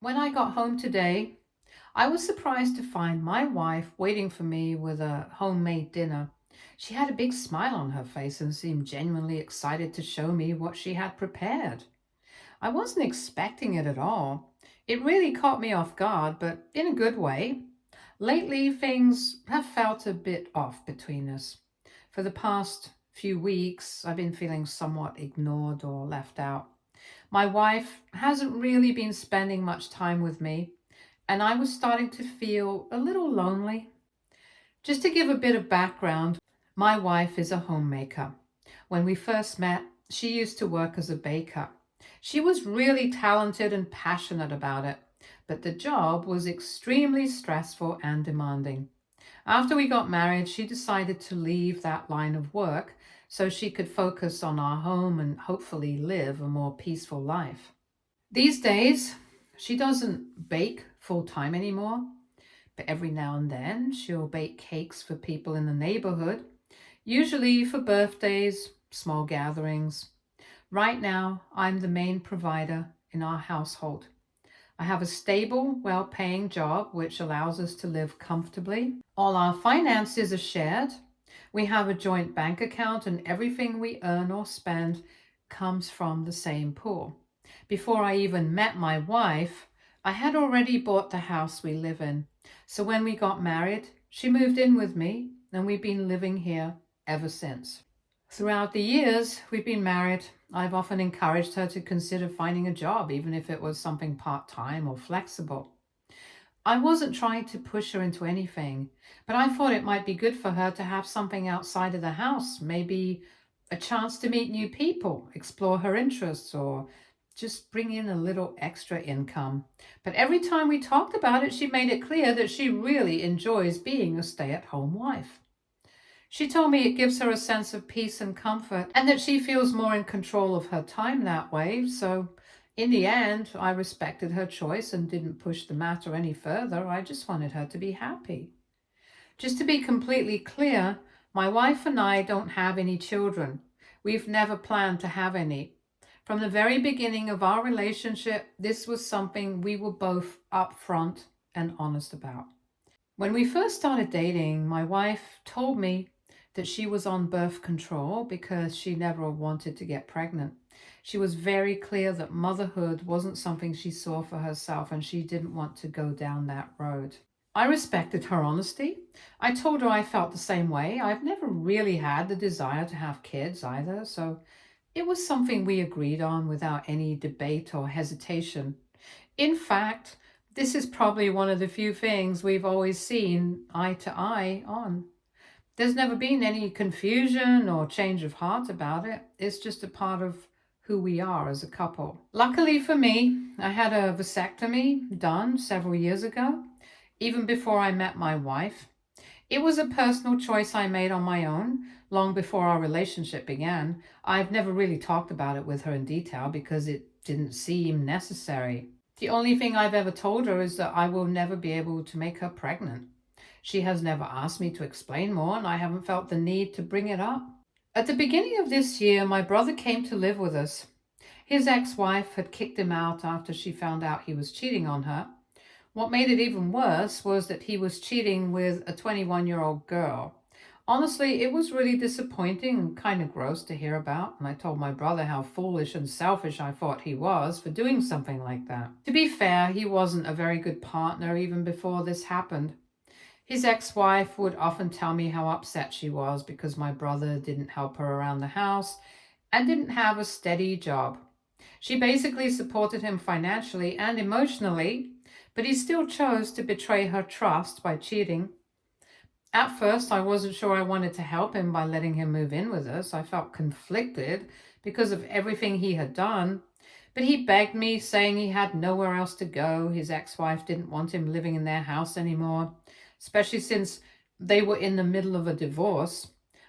When I got home today, I was surprised to find my wife waiting for me with a homemade dinner. She had a big smile on her face and seemed genuinely excited to show me what she had prepared. I wasn't expecting it at all. It really caught me off guard, but in a good way. Lately, things have felt a bit off between us. For the past few weeks, I've been feeling somewhat ignored or left out. My wife hasn't really been spending much time with me, and I was starting to feel a little lonely. Just to give a bit of background, my wife is a homemaker. When we first met, she used to work as a baker. She was really talented and passionate about it, but the job was extremely stressful and demanding. After we got married, she decided to leave that line of work so she could focus on our home and hopefully live a more peaceful life. These days, she doesn't bake full time anymore, but every now and then she'll bake cakes for people in the neighborhood, usually for birthdays, small gatherings. Right now, I'm the main provider in our household. I have a stable, well paying job which allows us to live comfortably. All our finances are shared. We have a joint bank account, and everything we earn or spend comes from the same pool. Before I even met my wife, I had already bought the house we live in. So when we got married, she moved in with me, and we've been living here ever since. Throughout the years we've been married, I've often encouraged her to consider finding a job, even if it was something part-time or flexible. I wasn't trying to push her into anything, but I thought it might be good for her to have something outside of the house, maybe a chance to meet new people, explore her interests, or just bring in a little extra income. But every time we talked about it, she made it clear that she really enjoys being a stay-at-home wife. She told me it gives her a sense of peace and comfort, and that she feels more in control of her time that way. So, in the end, I respected her choice and didn't push the matter any further. I just wanted her to be happy. Just to be completely clear, my wife and I don't have any children. We've never planned to have any. From the very beginning of our relationship, this was something we were both upfront and honest about. When we first started dating, my wife told me that she was on birth control because she never wanted to get pregnant. She was very clear that motherhood wasn't something she saw for herself, and she didn't want to go down that road. I respected her honesty. I told her I felt the same way. I've never really had the desire to have kids either, so it was something we agreed on without any debate or hesitation. In fact, this is probably one of the few things we've always seen eye to eye on. There's never been any confusion or change of heart about it. It's just a part of who we are as a couple. Luckily for me, I had a vasectomy done several years ago, even before I met my wife. It was a personal choice I made on my own, long before our relationship began. I've never really talked about it with her in detail because it didn't seem necessary. The only thing I've ever told her is that I will never be able to make her pregnant. She has never asked me to explain more, and I haven't felt the need to bring it up. At the beginning of this year, my brother came to live with us. His ex-wife had kicked him out after she found out he was cheating on her. What made it even worse was that he was cheating with a 21-year-old girl. Honestly, it was really disappointing and kind of gross to hear about, and I told my brother how foolish and selfish I thought he was for doing something like that. To be fair, he wasn't a very good partner even before this happened. His ex-wife would often tell me how upset she was because my brother didn't help her around the house and didn't have a steady job. She basically supported him financially and emotionally, but he still chose to betray her trust by cheating. At first, I wasn't sure I wanted to help him by letting him move in with us. I felt conflicted because of everything he had done, but he begged me, saying he had nowhere else to go. His ex-wife didn't want him living in their house anymore, especially since they were in the middle of a divorce.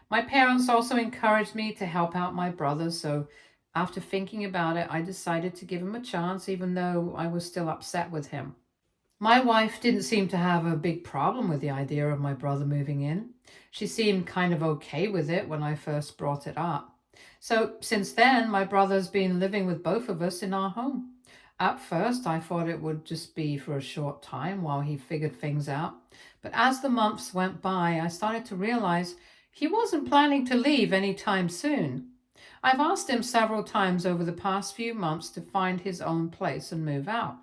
My parents also encouraged me to help out my brother, so after thinking about it, I decided to give him a chance, even though I was still upset with him. My wife didn't seem to have a big problem with the idea of my brother moving in. She seemed kind of okay with it when I first brought it up. So since then, my brother's been living with both of us in our home. At first, I thought it would just be for a short time while he figured things out. But as the months went by, I started to realize he wasn't planning to leave anytime soon. I've asked him several times over the past few months to find his own place and move out.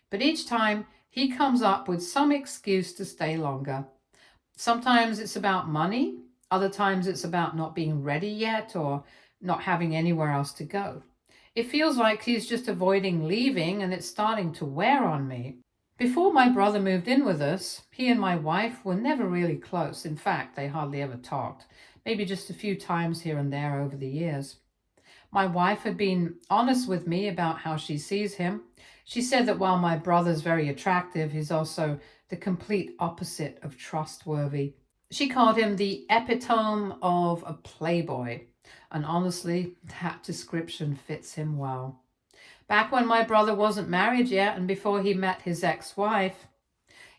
But each time, he comes up with some excuse to stay longer. Sometimes it's about money, other times it's about not being ready yet or not having anywhere else to go. It feels like he's just avoiding leaving, and it's starting to wear on me. Before my brother moved in with us, he and my wife were never really close. In fact, they hardly ever talked, maybe just a few times here and there over the years. My wife had been honest with me about how she sees him. She said that while my brother's very attractive, he's also the complete opposite of trustworthy. She called him the epitome of a playboy, and honestly, that description fits him well. Back when my brother wasn't married yet and before he met his ex-wife,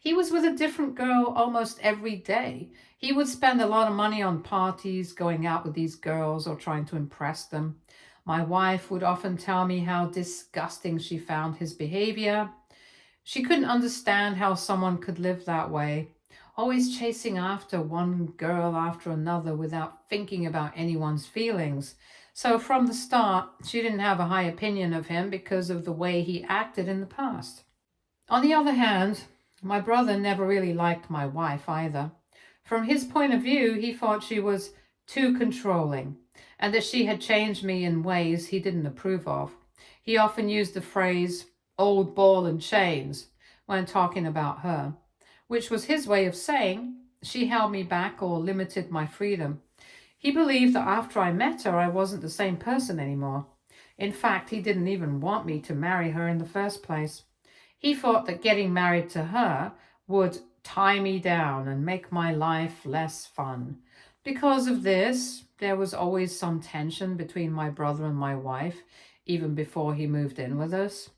he was with a different girl almost every day. He would spend a lot of money on parties, going out with these girls or trying to impress them. My wife would often tell me how disgusting she found his behavior. She couldn't understand how someone could live that way, always chasing after one girl after another without thinking about anyone's feelings. So from the start, she didn't have a high opinion of him because of the way he acted in the past. On the other hand, my brother never really liked my wife either. From his point of view, he thought she was too controlling and that she had changed me in ways he didn't approve of. He often used the phrase old ball and chains when talking about her, which was his way of saying she held me back or limited my freedom. He believed that after I met her, I wasn't the same person anymore. In fact, he didn't even want me to marry her in the first place. He thought that getting married to her would tie me down and make my life less fun. Because of this, there was always some tension between my brother and my wife, even before he moved in with us.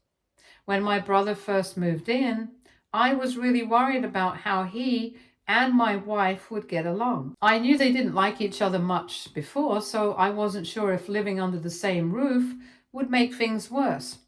When my brother first moved in, I was really worried about how he and my wife would get along. I knew they didn't like each other much before, so I wasn't sure if living under the same roof would make things worse.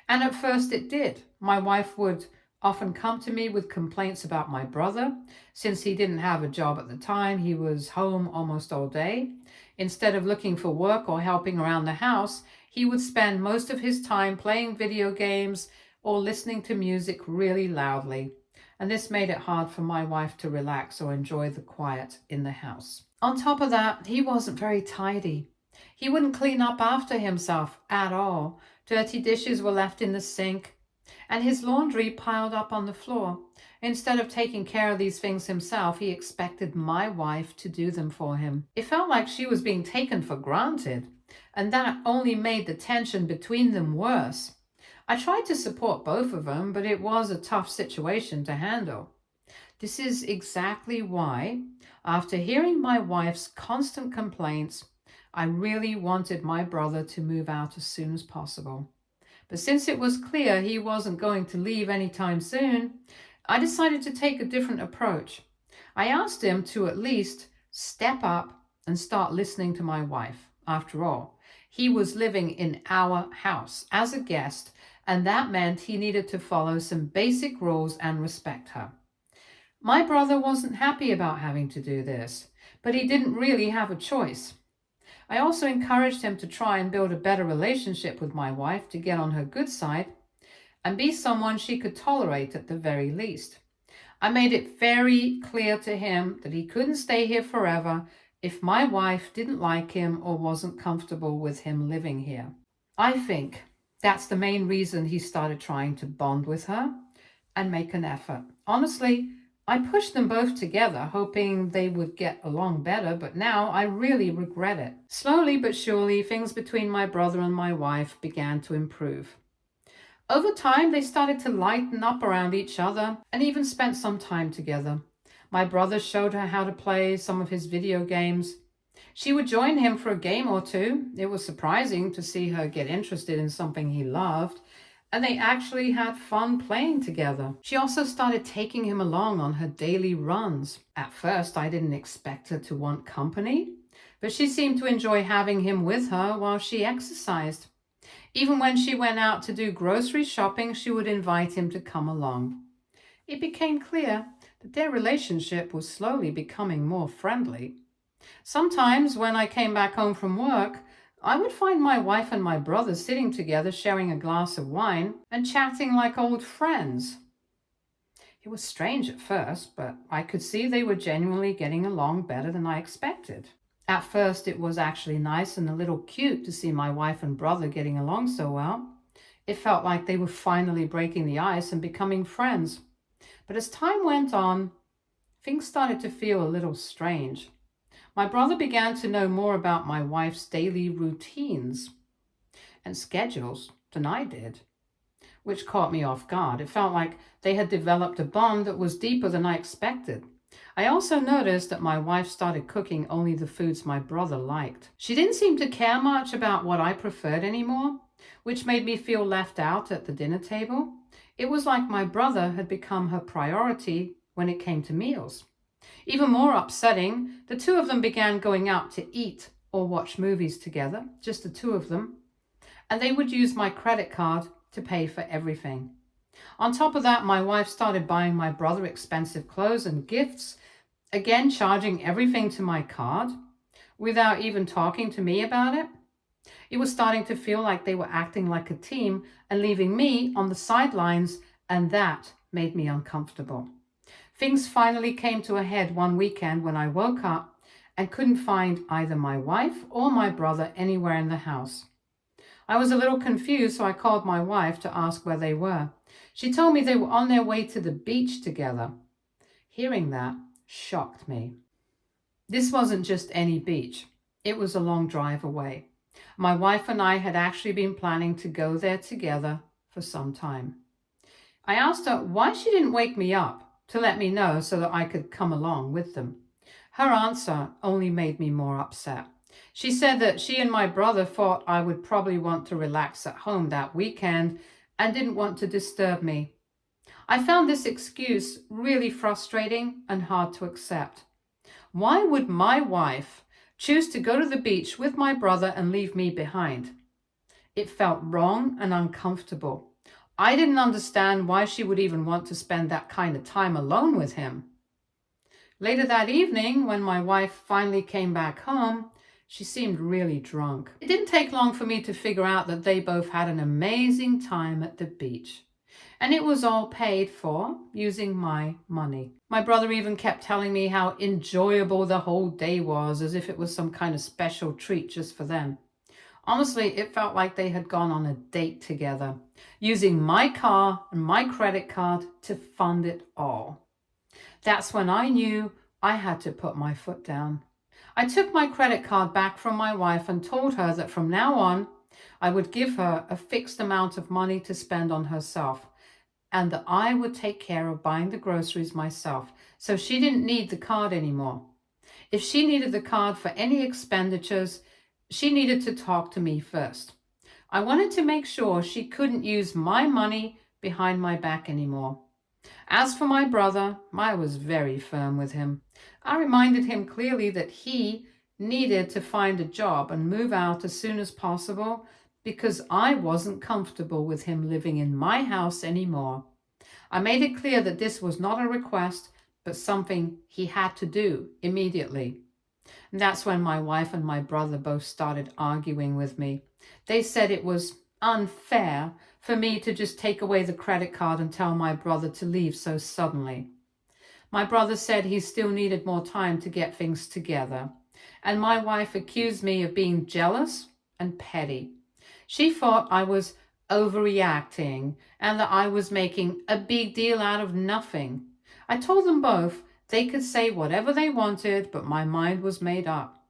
And at first it did. My wife would often come to me with complaints about my brother. Since he didn't have a job at the time, he was home almost all day. Instead of looking for work or helping around the house, he would spend most of his time playing video games or listening to music really loudly. And this made it hard for my wife to relax or enjoy the quiet in the house. On top of that, he wasn't very tidy. He wouldn't clean up after himself at all. Dirty dishes were left in the sink, and his laundry piled up on the floor. Instead of taking care of these things himself, he expected my wife to do them for him. It felt like she was being taken for granted, and that only made the tension between them worse. I tried to support both of them, but it was a tough situation to handle. This is exactly why, after hearing my wife's constant complaints, I really wanted my brother to move out as soon as possible. But since it was clear he wasn't going to leave anytime soon, I decided to take a different approach. I asked him to at least step up and start listening to my wife. After all, he was living in our house as a guest, and that meant he needed to follow some basic rules and respect her. My brother wasn't happy about having to do this, but he didn't really have a choice. I also encouraged him to try and build a better relationship with my wife to get on her good side and be someone she could tolerate at the very least. I made it very clear to him that he couldn't stay here forever if my wife didn't like him or wasn't comfortable with him living here. I think that's the main reason he started trying to bond with her and make an effort. Honestly, I pushed them both together, hoping they would get along better, but now I really regret it. Slowly but surely, things between my brother and my wife began to improve. Over time, they started to lighten up around each other and even spent some time together. My brother showed her how to play some of his video games. She would join him for a game or two. It was surprising to see her get interested in something he loved, and they actually had fun playing together. She also started taking him along on her daily runs. At first, I didn't expect her to want company, but she seemed to enjoy having him with her while she exercised. Even when she went out to do grocery shopping, she would invite him to come along. It became clear that their relationship was slowly becoming more friendly. Sometimes, when I came back home from work, I would find my wife and my brother sitting together sharing a glass of wine and chatting like old friends. It was strange at first, but I could see they were genuinely getting along better than I expected. At first, it was actually nice and a little cute to see my wife and brother getting along so well. It felt like they were finally breaking the ice and becoming friends. But as time went on, things started to feel a little strange. My brother began to know more about my wife's daily routines and schedules than I did, which caught me off guard. It felt like they had developed a bond that was deeper than I expected. I also noticed that my wife started cooking only the foods my brother liked. She didn't seem to care much about what I preferred anymore, which made me feel left out at the dinner table. It was like my brother had become her priority when it came to meals. Even more upsetting, the two of them began going out to eat or watch movies together, just the two of them, and they would use my credit card to pay for everything. On top of that, my wife started buying my brother expensive clothes and gifts, again charging everything to my card, without even talking to me about it. It was starting to feel like they were acting like a team and leaving me on the sidelines, and that made me uncomfortable. Things finally came to a head one weekend when I woke up and couldn't find either my wife or my brother anywhere in the house. I was a little confused, so I called my wife to ask where they were. She told me they were on their way to the beach together. Hearing that shocked me. This wasn't just any beach. It was a long drive away. My wife and I had actually been planning to go there together for some time. I asked her why she didn't wake me up to let me know so that I could come along with them. Her answer only made me more upset. She said that she and my brother thought I would probably want to relax at home that weekend and didn't want to disturb me. I found this excuse really frustrating and hard to accept. Why would my wife choose to go to the beach with my brother and leave me behind? It felt wrong and uncomfortable. I didn't understand why she would even want to spend that kind of time alone with him. Later that evening, when my wife finally came back home, she seemed really drunk. It didn't take long for me to figure out that they both had an amazing time at the beach. And it was all paid for using my money. My brother even kept telling me how enjoyable the whole day was, as if it was some kind of special treat just for them. Honestly, it felt like they had gone on a date together, using my car and my credit card to fund it all. That's when I knew I had to put my foot down. I took my credit card back from my wife and told her that from now on, I would give her a fixed amount of money to spend on herself, and that I would take care of buying the groceries myself, so she didn't need the card anymore. If she needed the card for any expenditures, she needed to talk to me first. I wanted to make sure she couldn't use my money behind my back anymore. As for my brother, I was very firm with him. I reminded him clearly that he needed to find a job and move out as soon as possible because I wasn't comfortable with him living in my house anymore. I made it clear that this was not a request, but something he had to do immediately. And that's when my wife and my brother both started arguing with me. They said it was unfair for me to just take away the credit card and tell my brother to leave so suddenly. My brother said he still needed more time to get things together, and my wife accused me of being jealous and petty. She thought I was overreacting and that I was making a big deal out of nothing. I told them both they could say whatever they wanted, but my mind was made up.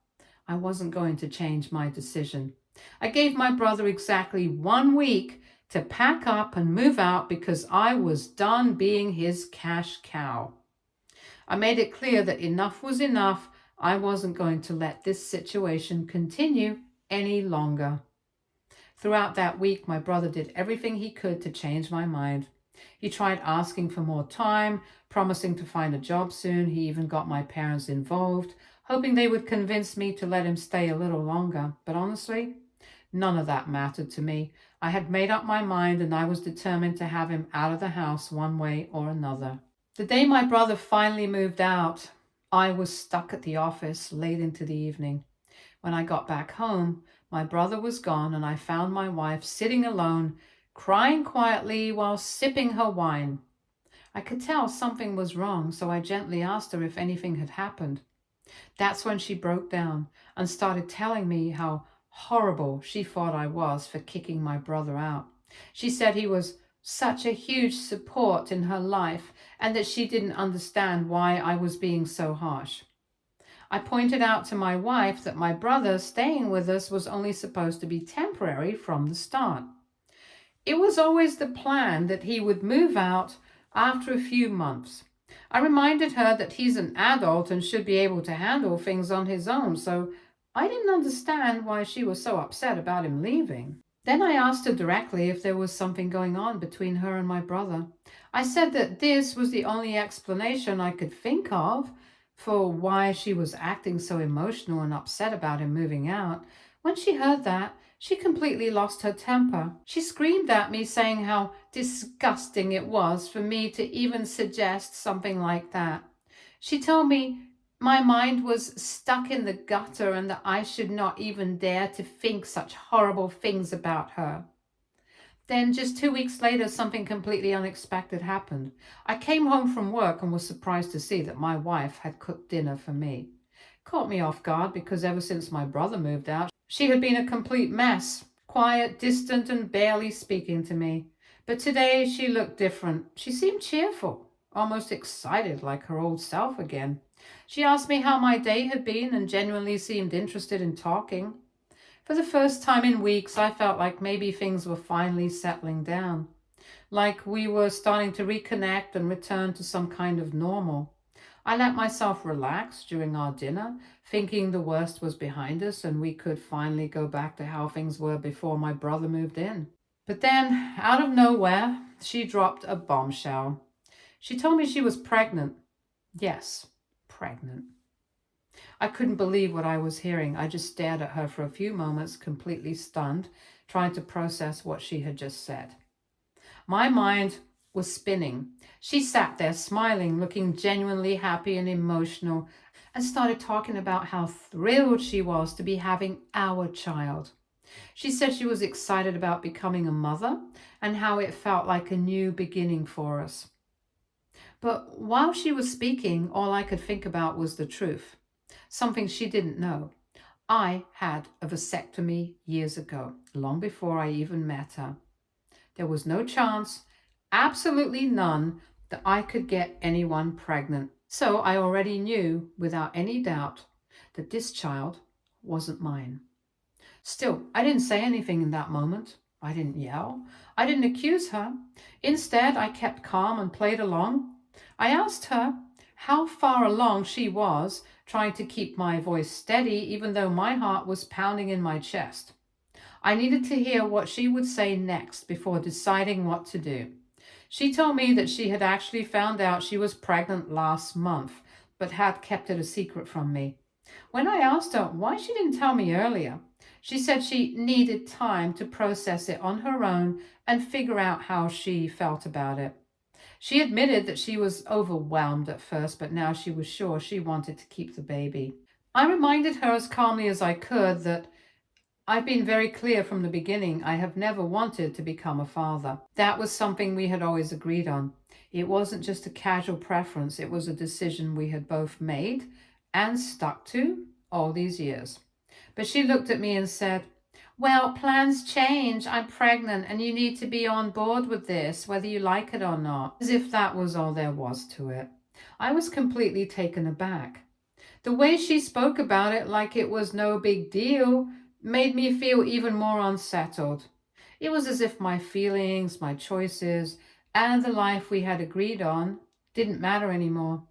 I wasn't going to change my decision. I gave my brother exactly 1 week to pack up and move out because I was done being his cash cow. I made it clear that enough was enough. I wasn't going to let this situation continue any longer. Throughout that week, my brother did everything he could to change my mind. He tried asking for more time, promising to find a job soon. He even got my parents involved, hoping they would convince me to let him stay a little longer. But honestly, none of that mattered to me. I had made up my mind and I was determined to have him out of the house one way or another. The day my brother finally moved out, I was stuck at the office late into the evening. When I got back home, my brother was gone and I found my wife sitting alone, crying quietly while sipping her wine. I could tell something was wrong, so I gently asked her if anything had happened. That's when she broke down and started telling me how horrible she thought I was for kicking my brother out. She said he was such a huge support in her life and that she didn't understand why I was being so harsh. I pointed out to my wife that my brother staying with us was only supposed to be temporary from the start. It was always the plan that he would move out after a few months. I reminded her that he's an adult and should be able to handle things on his own, so I didn't understand why she was so upset about him leaving. Then I asked her directly if there was something going on between her and my brother. I said that this was the only explanation I could think of for why she was acting so emotional and upset about him moving out. When she heard that, she completely lost her temper. She screamed at me, saying how disgusting it was for me to even suggest something like that. She told me my mind was stuck in the gutter and that I should not even dare to think such horrible things about her. Then just 2 weeks later, something completely unexpected happened. I came home from work and was surprised to see that my wife had cooked dinner for me. Caught me off guard because ever since my brother moved out, she had been a complete mess, quiet, distant, and barely speaking to me. But today she looked different. She seemed cheerful, almost excited like her old self again. She asked me how my day had been and genuinely seemed interested in talking. For the first time in weeks, I felt like maybe things were finally settling down, like we were starting to reconnect and return to some kind of normal. I let myself relax during our dinner, thinking the worst was behind us and we could finally go back to how things were before my brother moved in. But then, out of nowhere, she dropped a bombshell. She told me she was pregnant. Yes, pregnant. I couldn't believe what I was hearing. I just stared at her for a few moments, completely stunned, trying to process what she had just said. My mind was spinning. She sat there smiling, looking genuinely happy and emotional, and started talking about how thrilled she was to be having our child. She said she was excited about becoming a mother and how it felt like a new beginning for us. But while she was speaking, all I could think about was the truth. Something she didn't know. I had a vasectomy years ago, long before I even met her. There was no chance, absolutely none, that I could get anyone pregnant. So I already knew, without any doubt, that this child wasn't mine. Still, I didn't say anything in that moment. I didn't yell. I didn't accuse her. Instead, I kept calm and played along. I asked her how far along she was, trying to keep my voice steady even though my heart was pounding in my chest. I needed to hear what she would say next before deciding what to do. She told me that she had actually found out she was pregnant last month, but had kept it a secret from me. When I asked her why she didn't tell me earlier, she said she needed time to process it on her own and figure out how she felt about it. She admitted that she was overwhelmed at first, but now she was sure she wanted to keep the baby. I reminded her as calmly as I could that I've been very clear from the beginning. I have never wanted to become a father. That was something we had always agreed on. It wasn't just a casual preference. It was a decision we had both made and stuck to all these years. But she looked at me and said, "Well, plans change. I'm pregnant and you need to be on board with this, whether you like it or not." As if that was all there was to it. I was completely taken aback. The way she spoke about it like it was no big deal made me feel even more unsettled. It was as if my feelings, my choices, and the life we had agreed on didn't matter anymore.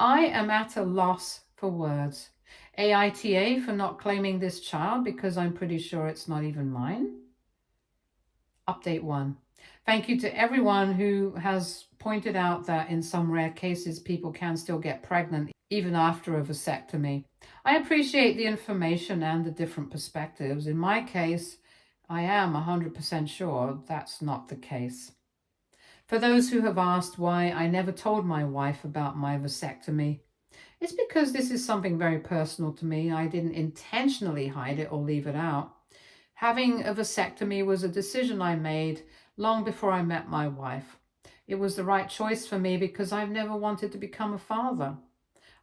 I am at a loss for words. AITA for not claiming this child because I'm pretty sure it's not even mine. Update 1. Thank you to everyone who has pointed out that in some rare cases people can still get pregnant even after a vasectomy. I appreciate the information and the different perspectives. In my case, I am 100% sure that's not the case. For those who have asked why I never told my wife about my vasectomy, it's because this is something very personal to me. I didn't intentionally hide it or leave it out. Having a vasectomy was a decision I made long before I met my wife. It was the right choice for me because I've never wanted to become a father.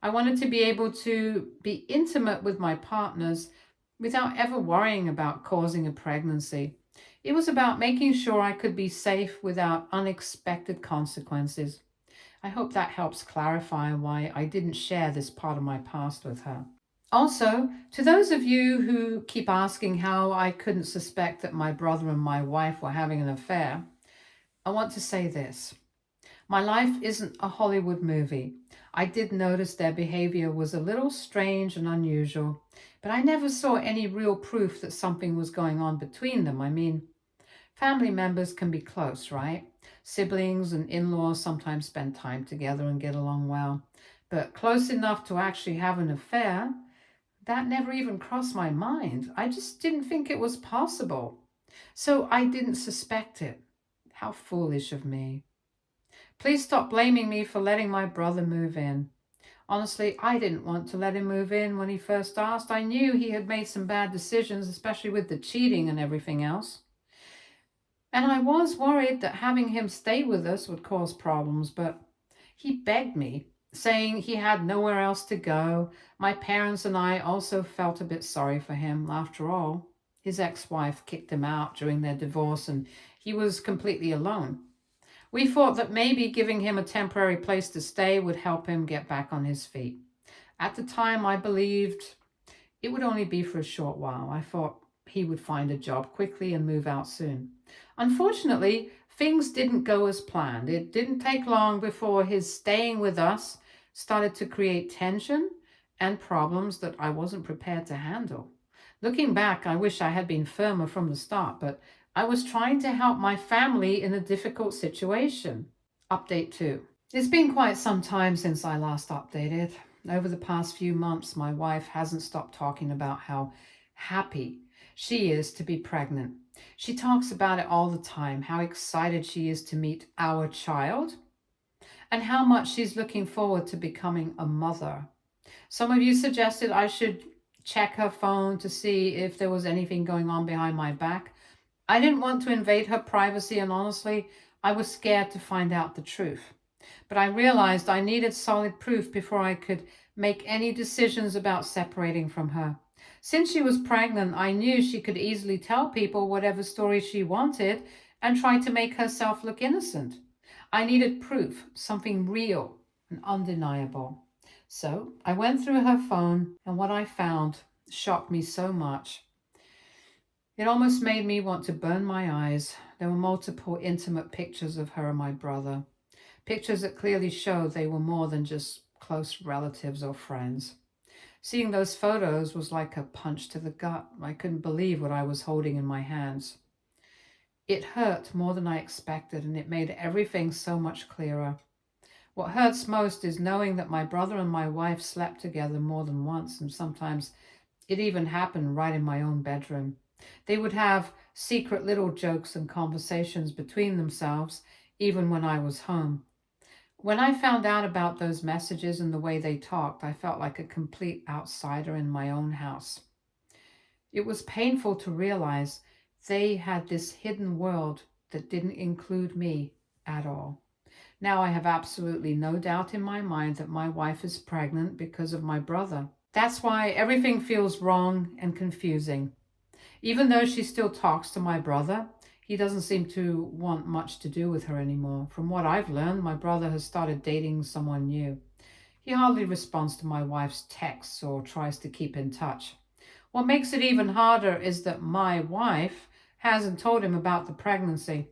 I wanted to be able to be intimate with my partners without ever worrying about causing a pregnancy. It was about making sure I could be safe without unexpected consequences. I hope that helps clarify why I didn't share this part of my past with her. Also, to those of you who keep asking how I couldn't suspect that my brother and my wife were having an affair, I want to say this. My life isn't a Hollywood movie. I did notice their behavior was a little strange and unusual, but I never saw any real proof that something was going on between them. I mean, family members can be close, right? Siblings and in-laws sometimes spend time together and get along well, but close enough to actually have an affair, that never even crossed my mind. I just didn't think it was possible. So I didn't suspect it. How foolish of me. Please stop blaming me for letting my brother move in. Honestly, I didn't want to let him move in when he first asked. I knew he had made some bad decisions, especially with the cheating and everything else. And I was worried that having him stay with us would cause problems, but he begged me, saying he had nowhere else to go. My parents and I also felt a bit sorry for him. After all, his ex-wife kicked him out during their divorce and he was completely alone. We thought that maybe giving him a temporary place to stay would help him get back on his feet. At the time, I believed it would only be for a short while. I thought he would find a job quickly and move out soon. Unfortunately, things didn't go as planned. It didn't take long before his staying with us started to create tension and problems that I wasn't prepared to handle. Looking back, I wish I had been firmer from the start, but I was trying to help my family in a difficult situation. Update 2. It's been quite some time since I last updated. Over the past few months, my wife hasn't stopped talking about how happy she is to be pregnant. She talks about it all the time, how excited she is to meet our child, and how much she's looking forward to becoming a mother. Some of you suggested I should check her phone to see if there was anything going on behind my back. I didn't want to invade her privacy, and honestly, I was scared to find out the truth. But I realized I needed solid proof before I could make any decisions about separating from her. Since she was pregnant, I knew she could easily tell people whatever story she wanted and try to make herself look innocent. I needed proof, something real and undeniable. So I went through her phone, and what I found shocked me so much. It almost made me want to burn my eyes. There were multiple intimate pictures of her and my brother. Pictures that clearly showed they were more than just close relatives or friends. Seeing those photos was like a punch to the gut. I couldn't believe what I was holding in my hands. It hurt more than I expected, and it made everything so much clearer. What hurts most is knowing that my brother and my wife slept together more than once, and sometimes it even happened right in my own bedroom. They would have secret little jokes and conversations between themselves, even when I was home. When I found out about those messages and the way they talked, I felt like a complete outsider in my own house. It was painful to realize they had this hidden world that didn't include me at all. Now I have absolutely no doubt in my mind that my wife is pregnant because of my brother. That's why everything feels wrong and confusing. Even though she still talks to my brother, he doesn't seem to want much to do with her anymore. From what I've learned, my brother has started dating someone new. He hardly responds to my wife's texts or tries to keep in touch. What makes it even harder is that my wife hasn't told him about the pregnancy.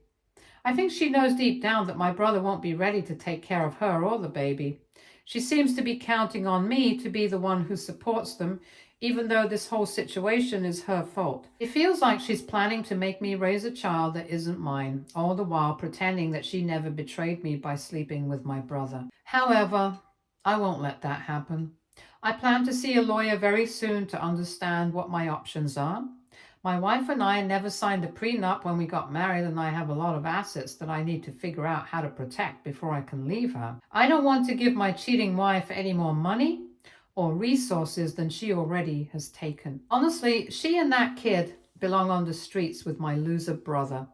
I think she knows deep down that my brother won't be ready to take care of her or the baby. She seems to be counting on me to be the one who supports them, even though this whole situation is her fault. It feels like she's planning to make me raise a child that isn't mine, all the while pretending that she never betrayed me by sleeping with my brother. However, I won't let that happen. I plan to see a lawyer very soon to understand what my options are. My wife and I never signed a prenup when we got married, and I have a lot of assets that I need to figure out how to protect before I can leave her. I don't want to give my cheating wife any more money or resources than she already has taken. Honestly, she and that kid belong on the streets with my loser brother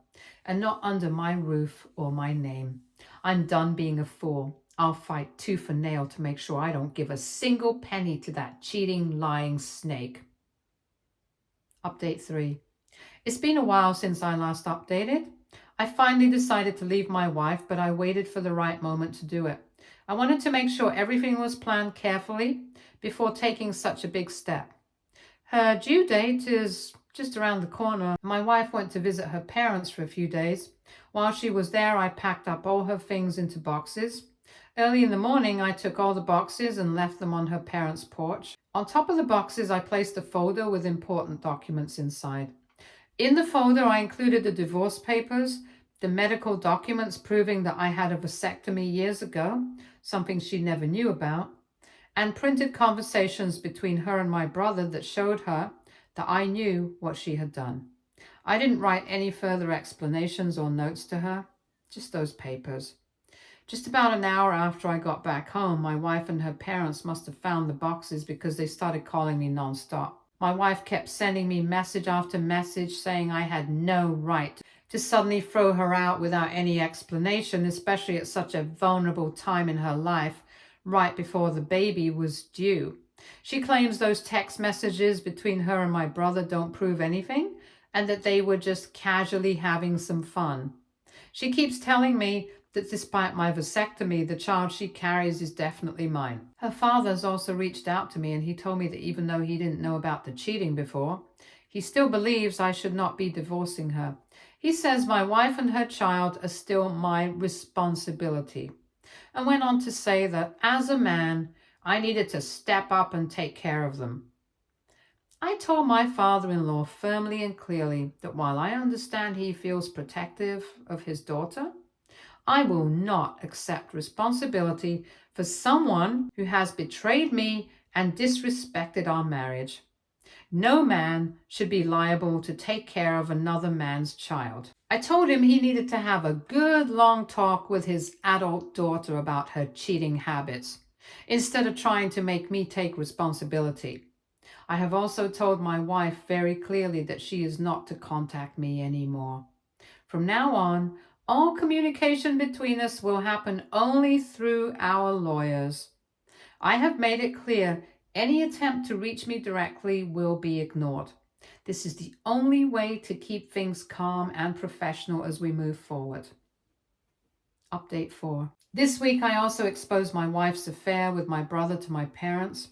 and not under my roof or my name. I'm done being a fool. I'll fight tooth and nail to make sure I don't give a single penny to that cheating, lying snake. Update 3. It's been a while since I last updated. I finally decided to leave my wife, but I waited for the right moment to do it. I wanted to make sure everything was planned carefully before taking such a big step. Her due date is just around the corner. My wife went to visit her parents for a few days. While she was there, I packed up all her things into boxes. Early in the morning, I took all the boxes and left them on her parents' porch. On top of the boxes, I placed a folder with important documents inside. In the folder, I included the divorce papers, the medical documents proving that I had a vasectomy years ago, something she never knew about, and printed conversations between her and my brother that showed her that I knew what she had done. I didn't write any further explanations or notes to her, just those papers. Just about an hour after I got back home, my wife and her parents must have found the boxes because they started calling me nonstop. My wife kept sending me message after message saying I had no right to suddenly throw her out without any explanation, especially at such a vulnerable time in her life, right before the baby was due. She claims those text messages between her and my brother don't prove anything and that they were just casually having some fun. She keeps telling me that despite my vasectomy, the child she carries is definitely mine. Her father's also reached out to me, and he told me that even though he didn't know about the cheating before, he still believes I should not be divorcing her. He says my wife and her child are still my responsibility, and went on to say that as a man, I needed to step up and take care of them. I told my father-in-law firmly and clearly that while I understand he feels protective of his daughter, I will not accept responsibility for someone who has betrayed me and disrespected our marriage. No man should be liable to take care of another man's child. I told him he needed to have a good long talk with his adult daughter about her cheating habits, instead of trying to make me take responsibility. I have also told my wife very clearly that she is not to contact me anymore. From now on, all communication between us will happen only through our lawyers. I have made it clear any attempt to reach me directly will be ignored. This is the only way to keep things calm and professional as we move forward. Update 4. This week I also exposed my wife's affair with my brother to my parents.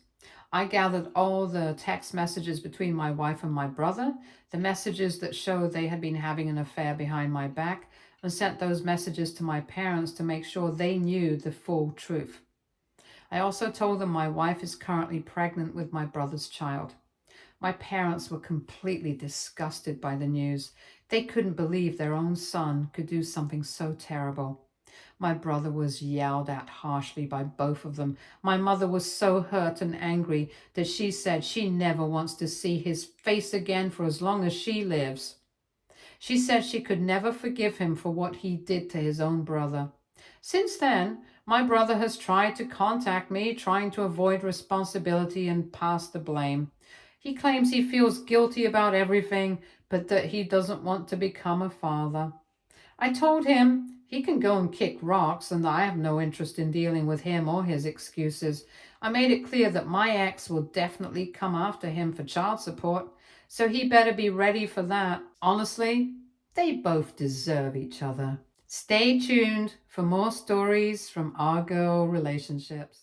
I gathered all the text messages between my wife and my brother, the messages that showed they had been having an affair behind my back, and sent those messages to my parents to make sure they knew the full truth. I also told them my wife is currently pregnant with my brother's child. My parents were completely disgusted by the news. They couldn't believe their own son could do something so terrible. My brother was yelled at harshly by both of them. My mother was so hurt and angry that she said she never wants to see his face again for as long as she lives. She said she could never forgive him for what he did to his own brother. Since then, my brother has tried to contact me, trying to avoid responsibility and pass the blame. He claims he feels guilty about everything, but that he doesn't want to become a father. I told him he can go and kick rocks, and I have no interest in dealing with him or his excuses. I made it clear that my ex will definitely come after him for child support, so he better be ready for that. Honestly, they both deserve each other. Stay tuned for more stories from our girl relationships.